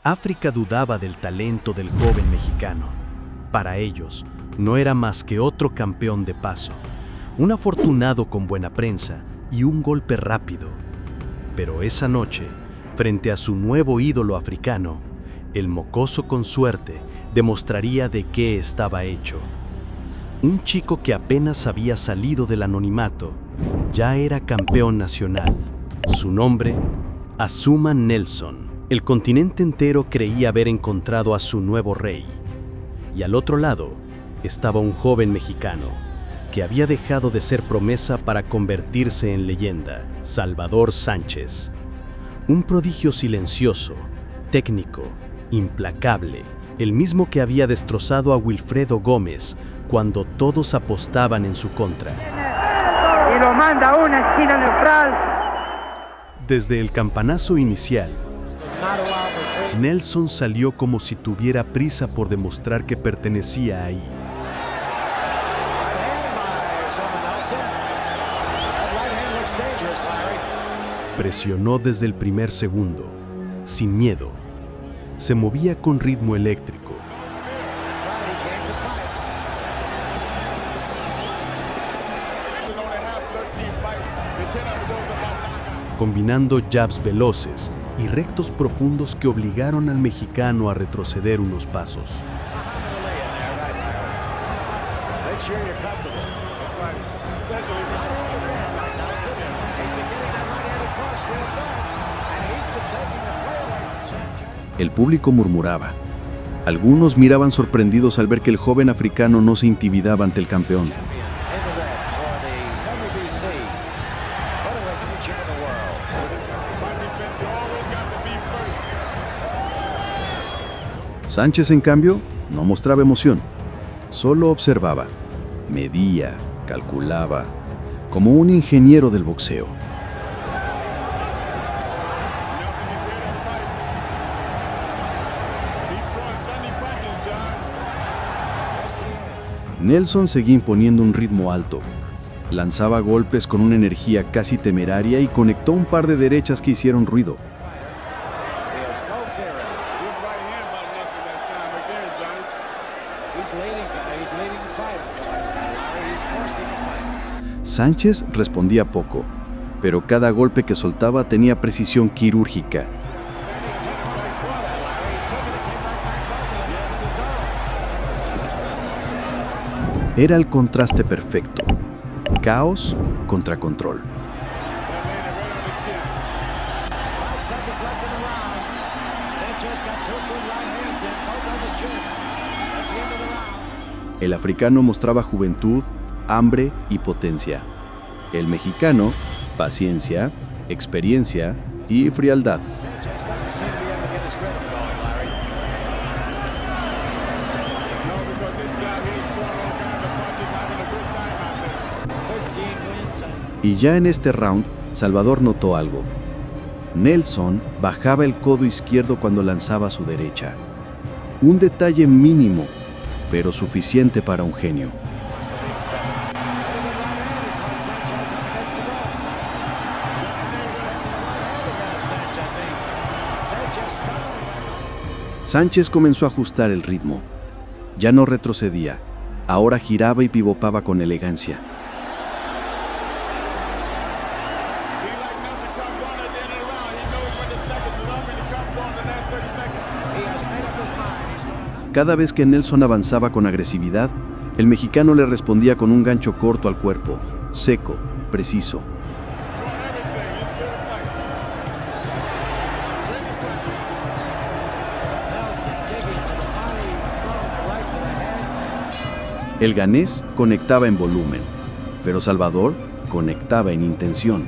África dudaba del talento del joven mexicano. Para ellos, no era más que otro campeón de paso, un afortunado con buena prensa y un golpe rápido. Pero esa noche, frente a su nuevo ídolo africano, el mocoso con suerte demostraría de qué estaba hecho. Un chico que apenas había salido del anonimato, ya era campeón nacional. Su nombre, Azumah Nelson. El continente entero creía haber encontrado a su nuevo rey. Y al otro lado estaba un joven mexicano que había dejado de ser promesa para convertirse en leyenda, Salvador Sánchez. Un prodigio silencioso, técnico, implacable, el mismo que había destrozado a Wilfredo Gómez cuando todos apostaban en su contra. Y lo manda a una esquina neutral. Desde el campanazo inicial, Nelson salió como si tuviera prisa por demostrar que pertenecía ahí. Presionó desde el primer segundo, sin miedo. Se movía con ritmo eléctrico. Combinando jabs veloces y rectos profundos que obligaron al mexicano a retroceder unos pasos. El público murmuraba. Algunos miraban sorprendidos al ver que el joven africano no se intimidaba ante el campeón. Sánchez, en cambio, no mostraba emoción. Solo observaba, medía, calculaba, como un ingeniero del boxeo. Nelson seguía imponiendo un ritmo alto. Lanzaba golpes con una energía casi temeraria y conectó un par de derechas que hicieron ruido. Sánchez respondía poco, pero cada golpe que soltaba tenía precisión quirúrgica. Era el contraste perfecto. Caos contra control. El africano mostraba juventud, hambre y potencia. El mexicano, paciencia, experiencia y frialdad. Y ya en este round, Salvador notó algo. Nelson bajaba el codo izquierdo cuando lanzaba a su derecha. Un detalle mínimo, pero suficiente para un genio. Sánchez comenzó a ajustar el ritmo. Ya no retrocedía, ahora giraba y pivotaba con elegancia. Cada vez que Nelson avanzaba con agresividad, el mexicano le respondía con un gancho corto al cuerpo, seco, preciso. El ganés conectaba en volumen, pero Salvador conectaba en intención.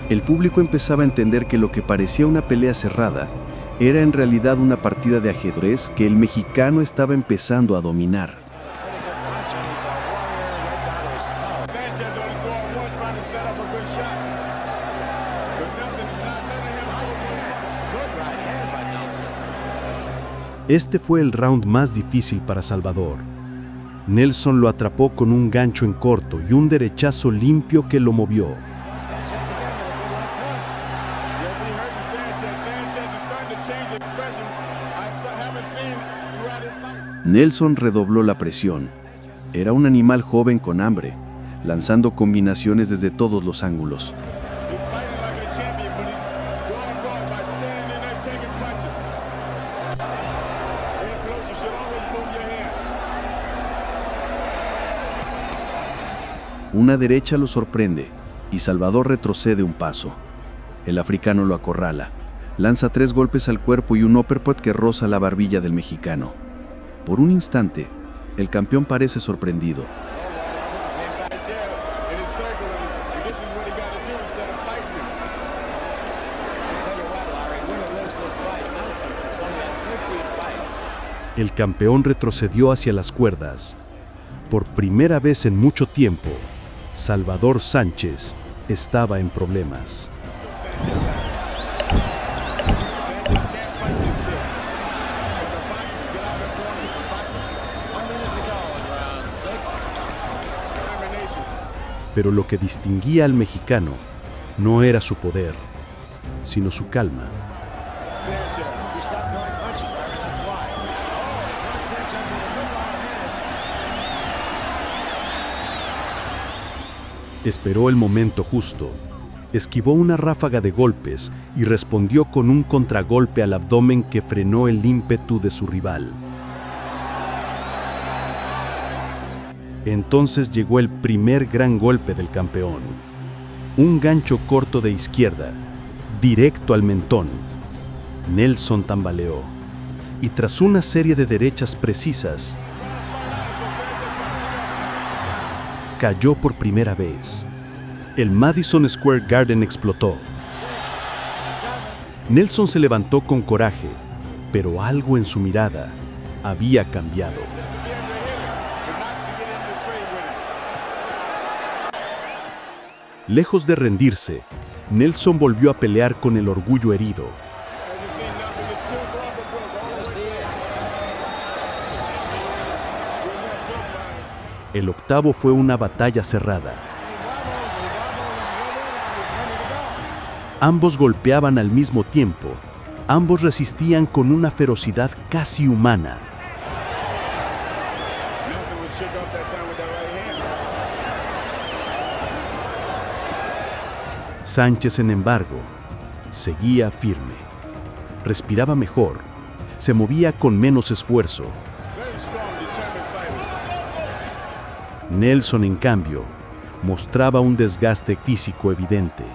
El público empezaba a entender que lo que parecía una pelea cerrada era en realidad una partida de ajedrez que el mexicano estaba empezando a dominar. Este fue el round más difícil para Salvador. Nelson lo atrapó con un gancho en corto y un derechazo limpio que lo movió. Nelson redobló la presión. Era un animal joven con hambre, lanzando combinaciones desde todos los ángulos. Una derecha lo sorprende y Salvador retrocede un paso. El africano lo acorrala, lanza 3 golpes al cuerpo y un uppercut que roza la barbilla del mexicano. Por un instante, el campeón parece sorprendido. El campeón retrocedió hacia las cuerdas. Por primera vez en mucho tiempo, Salvador Sánchez estaba en problemas. Pero lo que distinguía al mexicano no era su poder, sino su calma. Esperó el momento justo, esquivó una ráfaga de golpes y respondió con un contragolpe al abdomen que frenó el ímpetu de su rival. Entonces llegó el primer gran golpe del campeón. Un gancho corto de izquierda, directo al mentón. Nelson tambaleó y tras una serie de derechas precisas, cayó por primera vez. El Madison Square Garden explotó. Nelson se levantó con coraje, pero algo en su mirada había cambiado. Lejos de rendirse, Nelson volvió a pelear con el orgullo herido. El octavo fue una batalla cerrada. Ambos golpeaban al mismo tiempo. Ambos resistían con una ferocidad casi humana. Sánchez, sin embargo, seguía firme. Respiraba mejor. Se movía con menos esfuerzo. Nelson, en cambio, mostraba un desgaste físico evidente.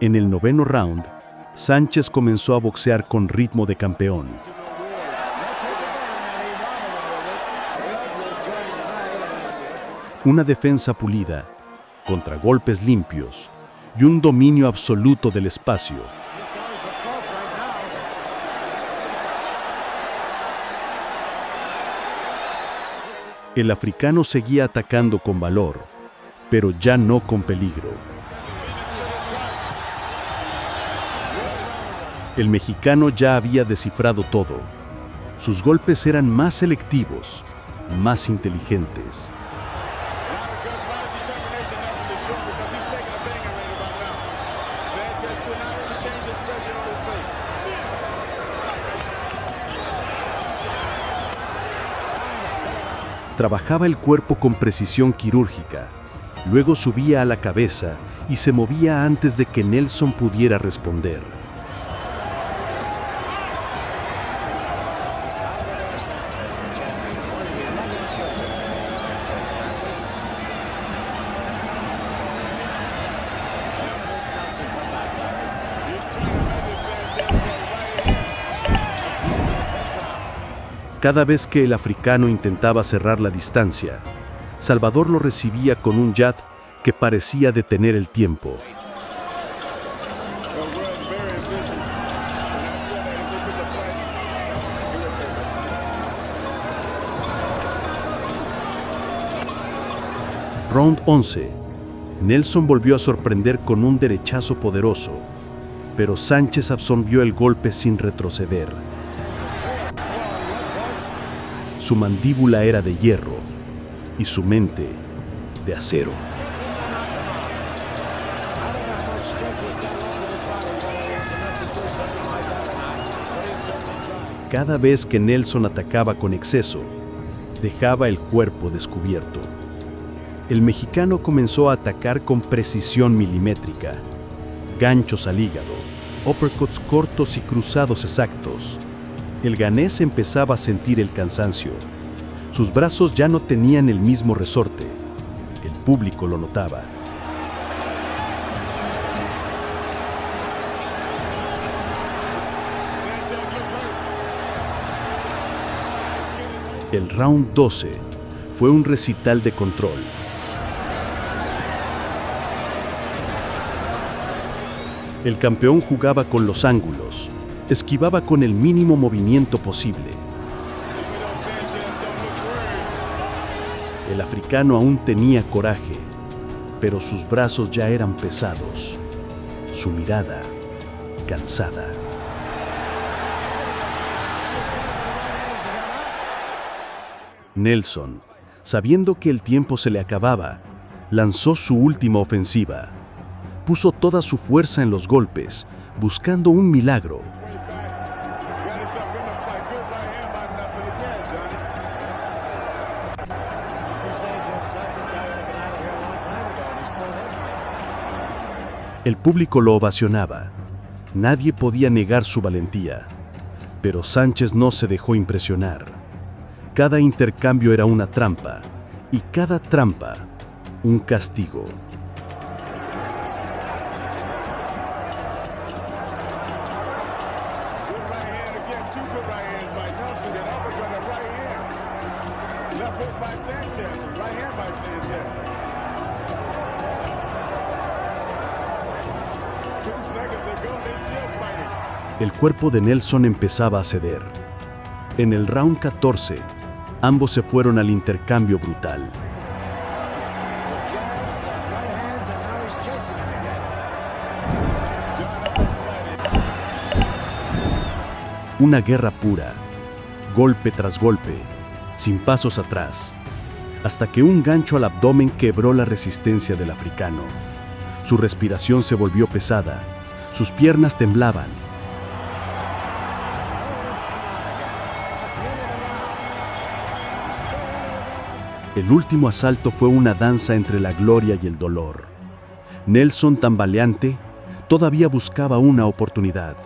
En el 9º round, Sánchez comenzó a boxear con ritmo de campeón. Una defensa pulida, contragolpes limpios y un dominio absoluto del espacio. El africano seguía atacando con valor, pero ya no con peligro. El mexicano ya había descifrado todo. Sus golpes eran más selectivos, más inteligentes. Trabajaba el cuerpo con precisión quirúrgica, luego subía a la cabeza y se movía antes de que Nelson pudiera responder. Cada vez que el africano intentaba cerrar la distancia, Salvador lo recibía con un jab que parecía detener el tiempo. Round 11. Nelson volvió a sorprender con un derechazo poderoso, pero Sánchez absorbió el golpe sin retroceder. Su mandíbula era de hierro y su mente de acero. Cada vez que Nelson atacaba con exceso, dejaba el cuerpo descubierto. El mexicano comenzó a atacar con precisión milimétrica, ganchos al hígado, uppercuts cortos y cruzados exactos. El ganés empezaba a sentir el cansancio. Sus brazos ya no tenían el mismo resorte. El público lo notaba. El round 12 fue un recital de control. El campeón jugaba con los ángulos, esquivaba con el mínimo movimiento posible. El africano aún tenía coraje, pero sus brazos ya eran pesados, su mirada cansada. Nelson, sabiendo que el tiempo se le acababa, lanzó su última ofensiva. Puso toda su fuerza en los golpes, buscando un milagro. El público lo ovacionaba. Nadie podía negar su valentía, pero Sánchez no se dejó impresionar. Cada intercambio era una trampa, y cada trampa, un castigo. El cuerpo de Nelson empezaba a ceder. En el round 14, ambos se fueron al intercambio brutal. Una guerra pura, golpe tras golpe, sin pasos atrás, hasta que un gancho al abdomen quebró la resistencia del africano. Su respiración se volvió pesada, sus piernas temblaban. El último asalto fue una danza entre la gloria y el dolor. Nelson, tambaleante, todavía buscaba una oportunidad.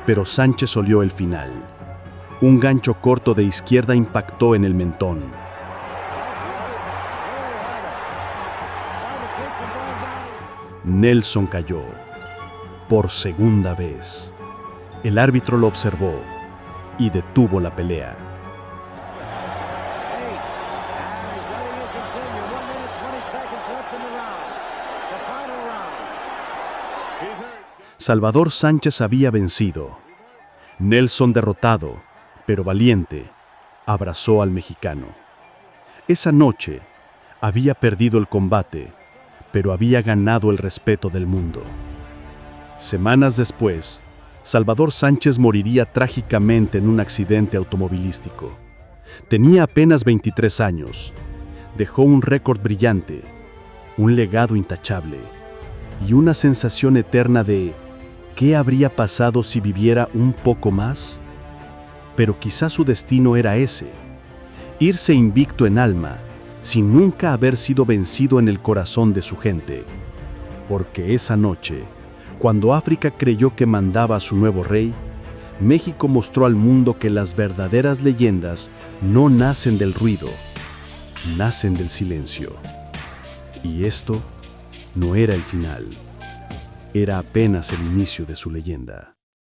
Pero Sánchez olió el final. Un gancho corto de izquierda impactó en el mentón. Nelson cayó, por segunda vez. El árbitro lo observó y detuvo la pelea. Salvador Sánchez había vencido. Nelson, derrotado, pero valiente, abrazó al mexicano. Esa noche había perdido el combate, pero había ganado el respeto del mundo. Semanas después, Salvador Sánchez moriría trágicamente en un accidente automovilístico. Tenía apenas 23 años. Dejó un récord brillante, un legado intachable y una sensación eterna de ¿qué habría pasado si viviera un poco más? Pero quizás su destino era ese, irse invicto en alma, sin nunca haber sido vencido en el corazón de su gente. Porque esa noche, cuando África creyó que mandaba a su nuevo rey, México mostró al mundo que las verdaderas leyendas no nacen del ruido, nacen del silencio. Y esto no era el final. Era apenas el inicio de su leyenda.